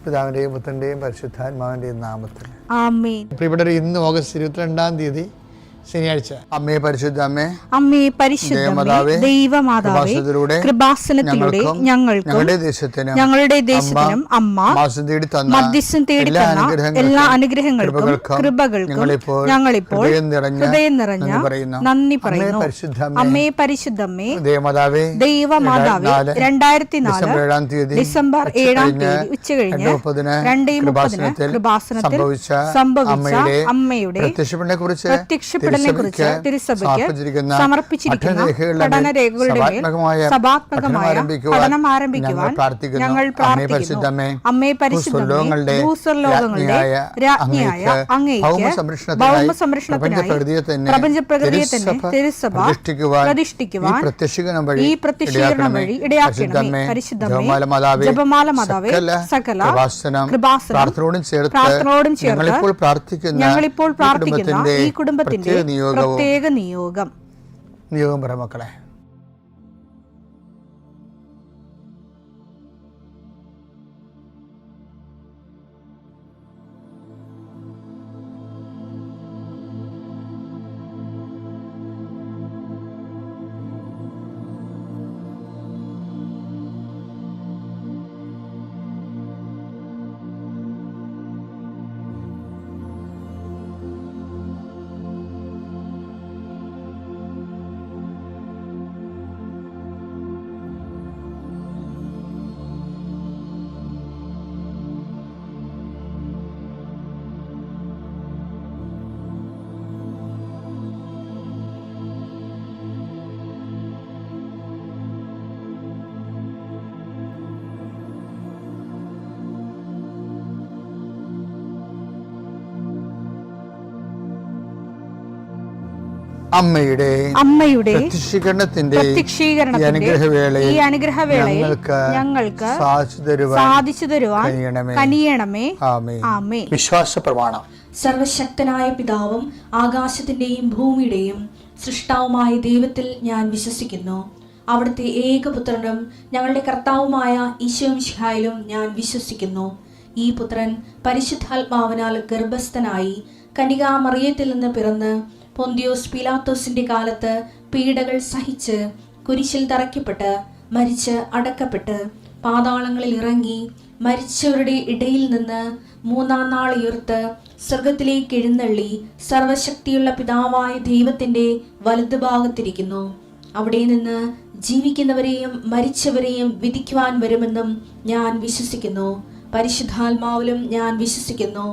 പിതാവിന്റെയും പുത്രന്റെയും പരിശുദ്ധാത്മാവിന്റെയും നാമത്തിൽ ആമേൻ. പ്രിയപ്പെട്ടവരെ, ഇന്ന് ഓഗസ്റ്റ് 22-ാം തീയതി ശനിയാഴ്ച. അമ്മേ പരിശുദ്ധ അമ്മേ, അമ്മേ പരിശുദ്ധ ദൈവമാതാവേ, കൃപാസനത്തിലൂടെ ഞങ്ങളുടെ ദേശത്തിനും അമ്മ മധ്യസ്ഥം തേടി തന്ന എല്ലാ അനുഗ്രഹങ്ങൾക്കും കൃപകൾക്കും ഞങ്ങളിപ്പോൾ ഹൃദയം നിറഞ്ഞ നന്ദി പറയുന്നു. അമ്മേ പരിശുദ്ധമ്മേ ദൈവമാതാവേ, 2004 ഡിസംബർ 7-ാം തീയതി ഉച്ചകഴിഞ്ഞ് 2:30 കൃപാസനത്തിൽ സംഭവിച്ച അമ്മയുടെ പ്രത്യക്ഷപ്പെടലിനെ കുറിച്ച് തിരുസഭയ്ക്ക് സമർപ്പിച്ചിരിക്കുന്ന പഠനരേഖകളുടെ മേൽ സഭാത്മകമായ പഠനം ആരംഭിക്കുവാൻ ഞങ്ങൾ പ്രാർത്ഥിക്കുന്നു. അമ്മേ പരിശുദ്ധമേ, ഭൂസ്വർലോകങ്ങളുടെ രാജ്ഞിയായ അങ്ങേയ്ക്ക് ഭൗമസംരക്ഷണത്തിനായി പ്രപഞ്ചപ്രകൃതിയെ തന്നെ തിരുസഭ പ്രതിഷ്ഠിക്കുവാൻ ഈ പ്രത്യക്ഷീകരണം വഴി ഇടയാക്കണമേ. പരിശുദ്ധമേ, ജപമാല മാതാവേ, സകല കൃപാസനം പ്രാർത്ഥനയോടും ചേർത്ത് ഞങ്ങളിപ്പോൾ പ്രാർത്ഥിക്കുന്ന ഈ കുടുംബത്തിന്റെ പ്രത്യേക നിയോഗം പറ മക്കളെ. അമ്മയുടെ പ്രത്യക്ഷീകരണത്തിന്റെ ഈ അനുഗ്രഹവേളയിൽ ഞങ്ങൾക്ക് സാധിച്ചു തരുവാൻ കനിയണമേ. ആമേൻ. വിശ്വാസ പ്രമാണം. സർവശക്തനായ പിതാവും ആകാശത്തിന്റെയും ഭൂമിയുടെയും സൃഷ്ടാവുമായ ദൈവത്തിൽ ഞാൻ വിശ്വസിക്കുന്നു. അവിടുത്തെ ഏകപുത്രനും ഞങ്ങളുടെ കർത്താവുമായ ഈശോ മിശിഹായിലും ഞാൻ വിശ്വസിക്കുന്നു. ഈ പുത്രൻ പരിശുദ്ധാത്മാവിനാൽ ഗർഭസ്ഥനായി കന്യകാമറിയത്തിൽ നിന്ന് പിറന്ന് പൊന്തിയോസ് പീലാത്തോസിന്റെ കാലത്ത് പീഡകൾ സഹിച്ച് കുരിശിൽ തറയ്ക്കപ്പെട്ട് മരിച്ച് അടക്കപ്പെട്ട് പാതാളങ്ങളിൽ ഇറങ്ങി മരിച്ചവരുടെ ഇടയിൽ നിന്ന് 3-ാം നാൾ ഉയർത്ത് സ്വർഗത്തിലേക്ക് എഴുന്നള്ളി സർവശക്തിയുള്ള പിതാവായ ദൈവത്തിന്റെ വലതുഭാഗത്തിരിക്കുന്നു. അവിടെ നിന്ന് ജീവിക്കുന്നവരെയും മരിച്ചവരെയും വിധിക്കുവാൻ വരുമെന്നും ഞാൻ വിശ്വസിക്കുന്നു. പരിശുദ്ധാത്മാവിലും ഞാൻ വിശ്വസിക്കുന്നു.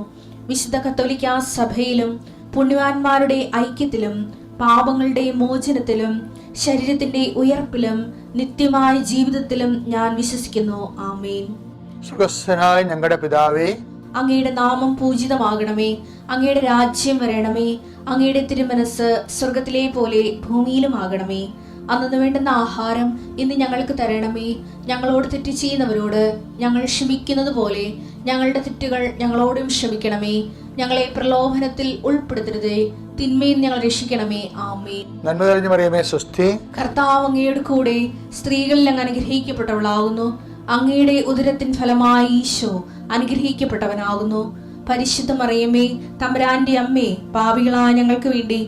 വിശുദ്ധ കത്തോലിക്കാ സഭയിലും പുണ്യവാന്മാരുടെ ഐക്യത്തിലും പാപങ്ങളുടെ മോചനത്തിലും ശരീരത്തിന്റെ ഉയർപ്പിലും നിത്യമായ ജീവിതത്തിലും ഞാൻ വിശ്വസിക്കുന്നു. ആമേൻ. സുഖസ്ഥനായ ഞങ്ങളുടെ പിതാവേ, അങ്ങയുടെ നാമം പൂജിതമാകണമേ. അങ്ങയുടെ രാജ്യം വരണമേ. അങ്ങയുടെ തിരുമനസ് സ്വർഗത്തിലെ പോലെ ഭൂമിയിലും ആകണമേ. അന്നു വേണ്ടുന്ന ആഹാരം ഇന്ന് ഞങ്ങൾക്ക് തരണമേ. ഞങ്ങളോട് തെറ്റ് ചെയ്യുന്നവരോട് ഞങ്ങൾ ക്ഷമിക്കുന്നത് പോലെ ഞങ്ങളുടെ തെറ്റുകൾ ഞങ്ങളോടും ക്ഷമിക്കണമേ. ഞങ്ങളെ പ്രലോഭനത്തിൽ ഉൾപ്പെടുത്തരുതേ, തിന്മയിൽ ഞങ്ങൾ രക്ഷിക്കണമേ. ആമേൻ. നന്മ നിറഞ്ഞ മറിയമേ, സ്വസ്തി. കർത്താവ് അങ്ങയുടെ കൂടെ സ്ത്രീകളിൽ അങ്ങ് അനുഗ്രഹിക്കപ്പെട്ടവളാകുന്നു. അങ്ങയുടെ ഉദരത്തിൻ ഫലമായി ഈശോ അനുഗ്രഹിക്കപ്പെട്ടവനാകുന്നു. പരിശുദ്ധ മറിയമേ, തമ്പുരാന്റെ അമ്മേ, പാപികളായ ഞങ്ങൾക്ക് വേണ്ടി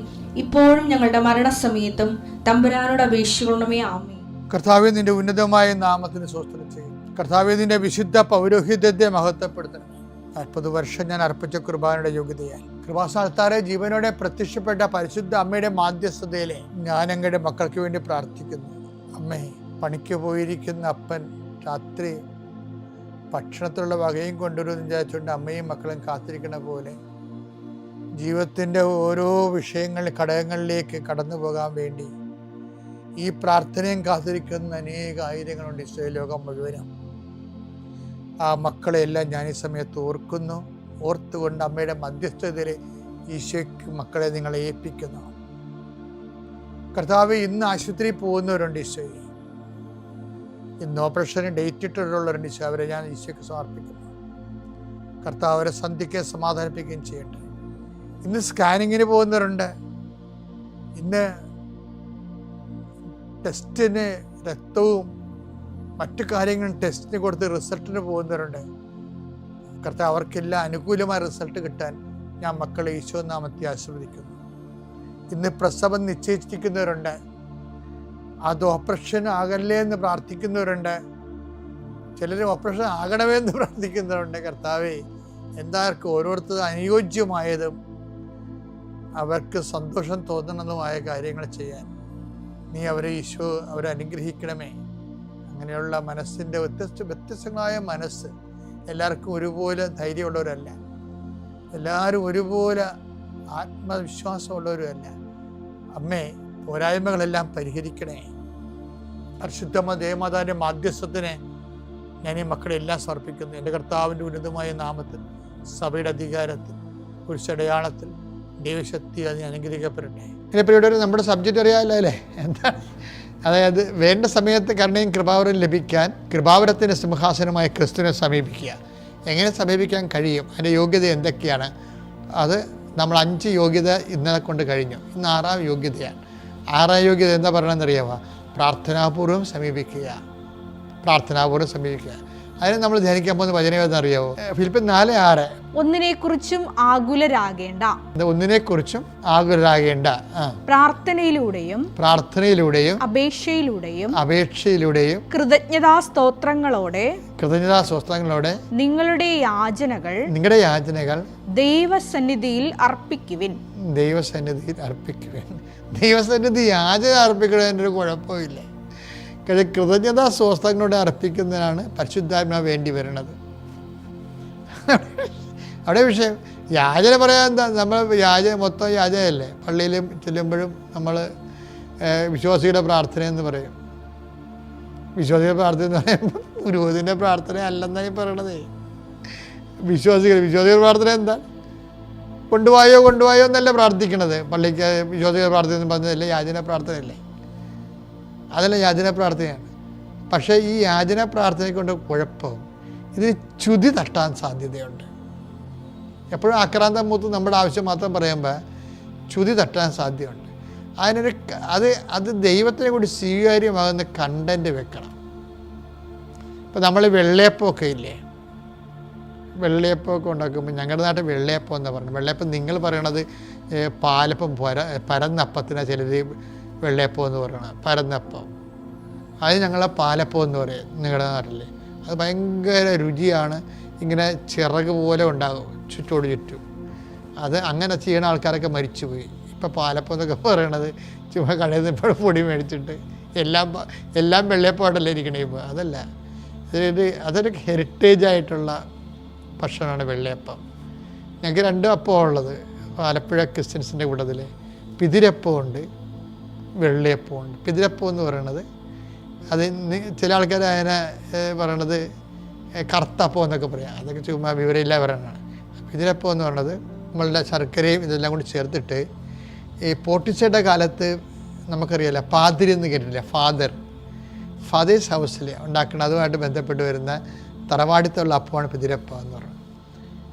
ഇപ്പോഴും ഞങ്ങളുടെ മരണസമയത്തും തമ്പുരാനോട് അപേക്ഷിക്കണമേ. ആമേൻ. കർത്താവേ, നിന്റെ ഉന്നതമായ നാമത്തിന് സ്തോത്രം ചെയ്യും. കർത്താവേ, നിന്റെ വിശുദ്ധ പൗരോഹിത്യത്തെ മഹത്വപ്പെടുത്തണം. 40 വർഷം ഞാൻ അർപ്പിച്ച കുർബാനയുടെ യോഗ്യതയാൽ കൃപാസ്ഥാനത്താറെ ജീവനോടെ പ്രത്യക്ഷപ്പെട്ട പരിശുദ്ധ അമ്മയുടെ മാധ്യസ്ഥതയിലെ ഞാൻ അങ്ങയുടെ മക്കൾക്ക് വേണ്ടി പ്രാർത്ഥിക്കുന്നു. അമ്മേ, പണിക്ക് പോയിരിക്കുന്ന അപ്പൻ രാത്രി ഭക്ഷണത്തിലുള്ള വകയും കൊണ്ടുവരുമെന്ന് വിചാരിച്ചുകൊണ്ട് അമ്മയും മക്കളും കാത്തിരിക്കണ പോലെ ജീവിതത്തിൻ്റെ ഓരോ വിഷയങ്ങളിൽ ഘടകങ്ങളിലേക്ക് കടന്നു പോകാൻ വേണ്ടി ഈ പ്രാർത്ഥനയും കാത്തിരിക്കുന്ന അനേക ആയിരങ്ങളുണ്ട് ഇസ്രായേൽ ലോകം മുഴുവനും. ആ മക്കളെയെല്ലാം ഞാൻ ഈ സമയത്ത് ഓർക്കുന്നു. ഓർത്തുകൊണ്ട് അമ്മയുടെ മധ്യസ്ഥതയിൽ ഈശോയ്ക്ക് മക്കളെ നിങ്ങളെ ഏൽപ്പിക്കുന്നു. കർത്താവ്, ഇന്ന് ആശുപത്രിയിൽ പോകുന്നവരുണ്ട് ഈശോയെ. ഇന്ന് ഓപ്പറേഷന് ഡേറ്റ് ഇട്ടിട്ടുള്ളവരുണ്ട് ഈശോ. അവരെ ഞാൻ ഈശോയ്ക്ക് സമർപ്പിക്കുന്നു. കർത്താവ് അവരെ സന്ധിക്കുകയും സമാധാനിപ്പിക്കുകയും ചെയ്യട്ടെ. ഇന്ന് സ്കാനിങ്ങിന് പോകുന്നവരുണ്ട്. ഇന്ന് ടെസ്റ്റിന് രക്തവും മറ്റു കാര്യങ്ങളും ടെസ്റ്റിന് കൊടുത്ത് റിസൾട്ടിന് പോകുന്നവരുണ്ട്. കർത്താവ് അവർക്കെല്ലാം അനുകൂലമായ റിസൾട്ട് കിട്ടാൻ ഞാൻ മക്കളെ ഈശോ നാമത്തെ ആശീർവദിക്കുന്നു. ഇന്ന് പ്രസവം നിശ്ചയിച്ചിരിക്കുന്നവരുണ്ട്, അത് ഓപ്പറേഷൻ ആകല്ലേ എന്ന് പ്രാർത്ഥിക്കുന്നവരുണ്ട്, ചിലർ ഓപ്പറേഷൻ ആകണമേ എന്ന് പ്രാർത്ഥിക്കുന്നവരുണ്ട്. കർത്താവേ, എന്താർക്കും ഓരോരുത്തർ അനുയോജ്യമായതും അവർക്ക് സന്തോഷം തോന്നണമെന്നുമായ കാര്യങ്ങൾ ചെയ്യാൻ നീ അവരെ അനുഗ്രഹിക്കണമേ. അങ്ങനെയുള്ള മനസ്സിൻ്റെ വ്യത്യസ്തങ്ങളായ മനസ്സ്, എല്ലാവർക്കും ഒരുപോലെ ധൈര്യമുള്ളവരല്ല, എല്ലാവരും ഒരുപോലെ ആത്മവിശ്വാസമുള്ളവരുമല്ല. അമ്മേ, പോരായ്മകളെല്ലാം പരിഹരിക്കണേ. പരിശുദ്ധ ദേവമാതാവിൻ്റെ മാധ്യസ്ഥത്തിന് ഞാൻ ഈ മക്കളെല്ലാം സമർപ്പിക്കുന്നു. എൻ്റെ കർത്താവിൻ്റെ ഉന്നതമായ നാമത്തിൽ, സഭയുടെ അധികാരത്തിൽ, കുരിശടയാളത്തിൽ ദൈവശക്തി അതിനെ അനുഗ്രഹിക്കപ്പെടട്ടെ. എൻ്റെ പ്രിയപ്പെട്ടവരെ, നമ്മുടെ സബ്ജക്റ്റ് അറിയാമല്ലോ അല്ലേ? എന്താണ്? അതായത് വേണ്ട സമയത്ത് കരുണയും കൃപാവരം ലഭിക്കാൻ കൃപാവരത്തിൻ്റെ സിംഹാസനമായ ക്രിസ്തുവിനെ സമീപിക്കുക. എങ്ങനെ സമീപിക്കാൻ കഴിയും? അതിൻ്റെ യോഗ്യത എന്തൊക്കെയാണ്? അത് നമ്മൾ 5 യോഗ്യത ഇന്നലെ കൊണ്ട് കഴിഞ്ഞു. ഇന്ന് 6ാം യോഗ്യതയാണ്. 6ാം യോഗ്യത എന്താ പറയണമെന്നറിയാമോ? പ്രാർത്ഥനാപൂർവ്വം സമീപിക്കുക. പ്രാർത്ഥനാപൂർവ്വം സമീപിക്കുക. അതിന് നമ്മൾ ധ്യാനിക്കാൻ പോകുന്ന വചനം ഏതെന്നറിയാമോ? ഫിലിപ്പിയർ 4:6. ഒന്നിനെക്കുറിച്ചും ആകുലരാകേണ്ട. ഒന്നിനെക്കുറിച്ചും ആകുലരാകേണ്ട. പ്രാർത്ഥനയിലൂടെയും അപേക്ഷയിലൂടെയും കൃതജ്ഞതാസ്തോത്രങ്ങളോടെ നിങ്ങളുടെ യാചനകൾ ദൈവസന്നിധിയിൽ അർപ്പിക്കുവിൻ. ദൈവസന്നിധി യാചന അർപ്പിക്കുന്നതിൻ്റെ ഒരു കുഴപ്പമില്ല. കൃതജ്ഞതാ സ്വസ്ഥങ്ങളോടെ അർപ്പിക്കുന്നതിനാണ് പരിശുദ്ധാത്മാവ് വേണ്ടി വരുന്നത്. അവിടെ വിഷയം യാചന പറയാൻ എന്താ? നമ്മൾ മൊത്തം യാചനയല്ലേ. പള്ളിയിലും ചെല്ലുമ്പോഴും നമ്മൾ വിശ്വാസിയുടെ പ്രാർത്ഥന എന്ന് പറയും. വിശ്വാസിയുടെ പ്രാർത്ഥന എന്ന് പറയുമ്പോൾ പുരോഹിതൻ്റെ പ്രാർത്ഥന അല്ലെന്നാണ് പറയണത്. വിശ്വാസികളുടെ പ്രാർത്ഥന എന്താ? കൊണ്ടുപോയോ എന്നല്ല പ്രാർത്ഥിക്കണത്. പള്ളിക്ക് വിശ്വാസികളുടെ പ്രാർത്ഥന എന്ന് പറഞ്ഞതല്ലേ യാചന പ്രാർത്ഥനയല്ലേ? അതെല്ലാം യാചന പ്രാർത്ഥനയാണ്. പക്ഷേ ഈ യാചന പ്രാർത്ഥനയ്ക്കൊണ്ട് കുഴപ്പം, ഇതിന് ചുതി തട്ടാൻ സാധ്യതയുണ്ട്. എപ്പോഴും ആക്രാന്തം മൂത്ത് നമ്മുടെ ആവശ്യം മാത്രം പറയുമ്പോൾ ചുതി തട്ടാൻ സാധ്യതയുണ്ട്. അത് ദൈവത്തിനെ കൂടി സ്വീകാര്യമാകുന്ന കണ്ടൻറ്റ് വെക്കണം. ഇപ്പം നമ്മൾ വെള്ളയപ്പമൊക്കെ ഇല്ലേ, വെള്ളയപ്പമൊക്കെ ഉണ്ടാക്കുമ്പോൾ ഞങ്ങളുടെ നാട്ടിൽ വെള്ളയപ്പം എന്ന് പറഞ്ഞു. വെള്ളയപ്പം നിങ്ങൾ പറയണത് പാലപ്പം പരന്നപ്പത്തിനാണ് ചിലർ വെള്ളയപ്പം എന്ന് പറയണം. പരന്നപ്പം, അത് ഞങ്ങളെ പാലപ്പം എന്ന് പറയും നിങ്ങളുടെ നാട്ടിൽ. അത് ഭയങ്കര രുചിയാണ്. ഇങ്ങനെ ചിറക് പോലെ ഉണ്ടാകും ചുറ്റോട് ചുറ്റും. അത് അങ്ങനെ ചെയ്യുന്ന ആൾക്കാരൊക്കെ മരിച്ചുപോയി. ഇപ്പം പാലപ്പം എന്നൊക്കെ പറയണത് ചുമ്മാ കടയിൽ നിന്ന് ഇപ്പോൾ പൊടി മേടിച്ചിട്ട് എല്ലാം വെള്ളയപ്പാടല്ലേ ഇരിക്കണേ. ഇപ്പോൾ അതല്ല, അതൊരു ഹെറിറ്റേജ് ആയിട്ടുള്ള ഭക്ഷണമാണ് വെള്ളയപ്പം. ഞങ്ങൾക്ക് 2 അപ്പമാണ് ഉള്ളത് ആലപ്പുഴ ക്രിസ്ത്യൻസിൻ്റെ കൂട്ടത്തിൽ. പിതിരപ്പമുണ്ട്, വെള്ളയപ്പമുണ്ട്. പിതിരപ്പം എന്ന് പറയണത് അത് ചില ആൾക്കാർ അതിനെ പറയണത് കറുത്തപ്പം എന്നൊക്കെ പറയാം. അതൊക്കെ ചുമ്മാ വിവരമില്ല പറയണതാണ്. പിതിരപ്പം എന്ന് പറയുന്നത് നമ്മളുടെ ശർക്കരയും ഇതെല്ലാം കൂടി ചേർത്തിട്ട് ഈ പോർട്ടിച്ചയുടെ കാലത്ത് നമുക്കറിയാമല്ലോ, പാതിരി എന്ന് കേട്ടിട്ടില്ല, ഫാദേഴ്സ് ഹൗസിൽ ഉണ്ടാക്കണം. അതുമായിട്ട് ബന്ധപ്പെട്ട് വരുന്ന തറവാടിത്തുള്ള അപ്പമാണ് പിതിരപ്പം എന്ന് പറയുന്നത്.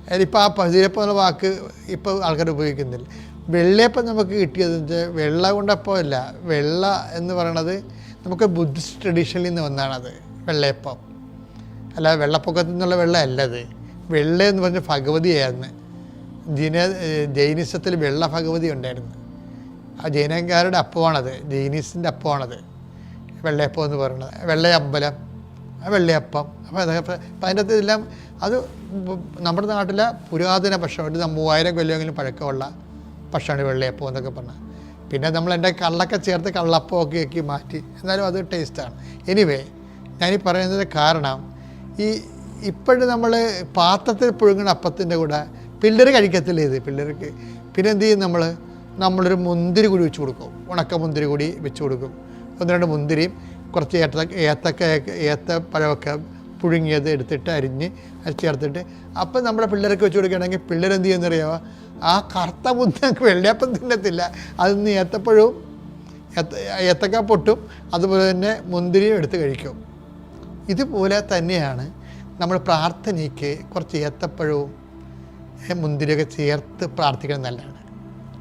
അതിലിപ്പോൾ ആ പിതിരപ്പം എന്നുള്ള വാക്ക് ഇപ്പോൾ ആൾക്കാർ ഉപയോഗിക്കുന്നില്ല. വെള്ളയപ്പം നമുക്ക് കിട്ടിയത് വെള്ള കൊണ്ടപ്പമല്ല. വെള്ള എന്ന് പറയണത് നമുക്ക് ബുദ്ധിസ്റ്റ് ട്രഡീഷനിൽ നിന്ന് വന്നാണത് വെള്ളയപ്പം. അല്ല, വെള്ളപ്പൊക്കത്തിൽ നിന്നുള്ള വെള്ളം അല്ലത്. വെള്ള എന്ന് പറഞ്ഞ ഭഗവതിയായിരുന്നു. ജൈനിസത്തിൽ വെള്ള ഭഗവതി ഉണ്ടായിരുന്നു. ആ ജൈനക്കാരുടെ അപ്പമാണത്, ജൈനീസിൻ്റെ അപ്പമാണത് വെള്ളയപ്പം എന്ന് പറയുന്നത്. വെള്ളയമ്പലം, വെള്ളയപ്പം. അപ്പോൾ അതൊക്കെ അതിൻ്റെ അകത്ത് എല്ലാം അത് നമ്മുടെ നാട്ടിലെ പുരാതന ഭക്ഷണം, ഒരു 3000 കൊല്ലമെങ്കിലും പഴക്കമുള്ള ഭക്ഷണമാണ് വെള്ളയപ്പം എന്നൊക്കെ പറഞ്ഞാൽ. പിന്നെ നമ്മൾ എൻ്റെ കള്ളൊക്കെ ചേർത്ത് കള്ളപ്പമൊക്കെ ആക്കി മാറ്റി. എന്നാലും അത് ടേസ്റ്റാണ്. എനിവേ, ഞാനീ പറയുന്നത് കാരണം ഇപ്പോഴും നമ്മൾ പാത്രത്തിൽ പുഴുങ്ങുന്ന അപ്പത്തിൻ്റെ കൂടെ പിള്ളേർ കഴിക്കത്തില്ല. പിള്ളേർക്ക് പിന്നെ എന്ത് ചെയ്യും? നമ്മളൊരു മുന്തിരി കൂടി വെച്ച് കൊടുക്കും. ഉണക്ക മുന്തിരി കൂടി വെച്ച് കൊടുക്കും. 1-2 മുന്തിരിയും കുറച്ച് ഏത്തപ്പഴമൊക്കെ പുഴുങ്ങിയത് എടുത്തിട്ട് അരിഞ്ഞ് അത് ചേർത്തിട്ട് അപ്പം നമ്മുടെ പിള്ളേർക്ക് വെച്ച് കൊടുക്കുകയാണെങ്കിൽ പിള്ളേരെന്ത് ചെയ്യുന്നറിയാമോ? ആ കറുത്ത മുന്തിരി വെള്ളയപ്പം തിന്നത്തില്ല. അതിൽ ഏത്തപ്പഴവും ഏത്തക്ക പൊട്ടും അതുപോലെ തന്നെ മുന്തിരിയും എടുത്ത് കഴിക്കും. ഇതുപോലെ തന്നെയാണ് നമ്മൾ പ്രാർത്ഥനയ്ക്ക് കുറച്ച് ഏത്തപ്പഴവും മുന്തിരിയൊക്കെ ചേർത്ത് പ്രാർത്ഥിക്കുന്നത്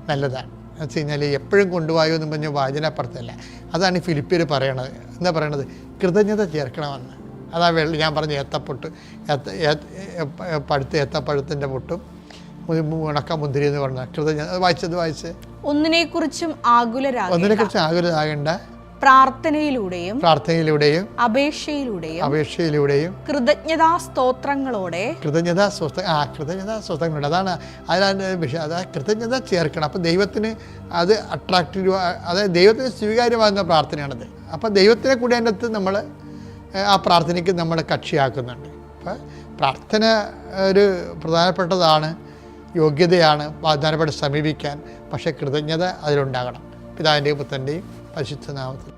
നല്ലതാണ്. എന്ന് വെച്ച് കഴിഞ്ഞാൽ എപ്പോഴും കൊണ്ടുപോയോ എന്ന് പറഞ്ഞ് വാചനപ്പുറത്തല്ല. അതാണ് ഈ ഫിലിപ്പിയർ പറയണത്. എന്താ പറയണത്? കൃതജ്ഞത ചേർക്കണമെന്ന്. അതാ ഞാൻ പറഞ്ഞ ഏത്തപ്പൊട്ട്, പഴുത്ത ഏത്തപ്പഴത്തിൻ്റെ പൊട്ടും ഉണക്ക മുന്തിരി എന്ന് പറഞ്ഞ കൃതജ്ഞത. വായിച്ചേ. ഒന്നിനെക്കുറിച്ചും ആകുലരാകേണ്ട പ്രാർത്ഥനയിലൂടെയും അപേക്ഷയിലൂടെയും കൃതജ്ഞതാ സ്തോത്രങ്ങളോടെ. അതാണ് അതിൻ്റെ വിഷയം. അതായത് കൃതജ്ഞത ചേർക്കണം. അപ്പം ദൈവത്തിന് അത് അട്രാക്റ്റീവ്, അതായത് ദൈവത്തിന് സ്വീകാര്യമാകുന്ന പ്രാർത്ഥനയാണത്. അപ്പം ദൈവത്തിനെ കൂടി അതിൻ്റെ അകത്ത് നമ്മൾ ആ പ്രാർത്ഥനയ്ക്ക് നമ്മൾ കക്ഷിയാക്കുന്നുണ്ട്. അപ്പം പ്രാർത്ഥന ഒരു പ്രധാനപ്പെട്ടതാണ്, യോഗ്യതയാണ് വാഗ്ദാനപ്പെട്ട് സമീപിക്കാൻ. പക്ഷേ കൃതജ്ഞത അതിലുണ്ടാകണം. പിതാവിൻ്റെയും പുത്രൻ്റെയും പരിശുദ്ധ നാമത്തിൽ.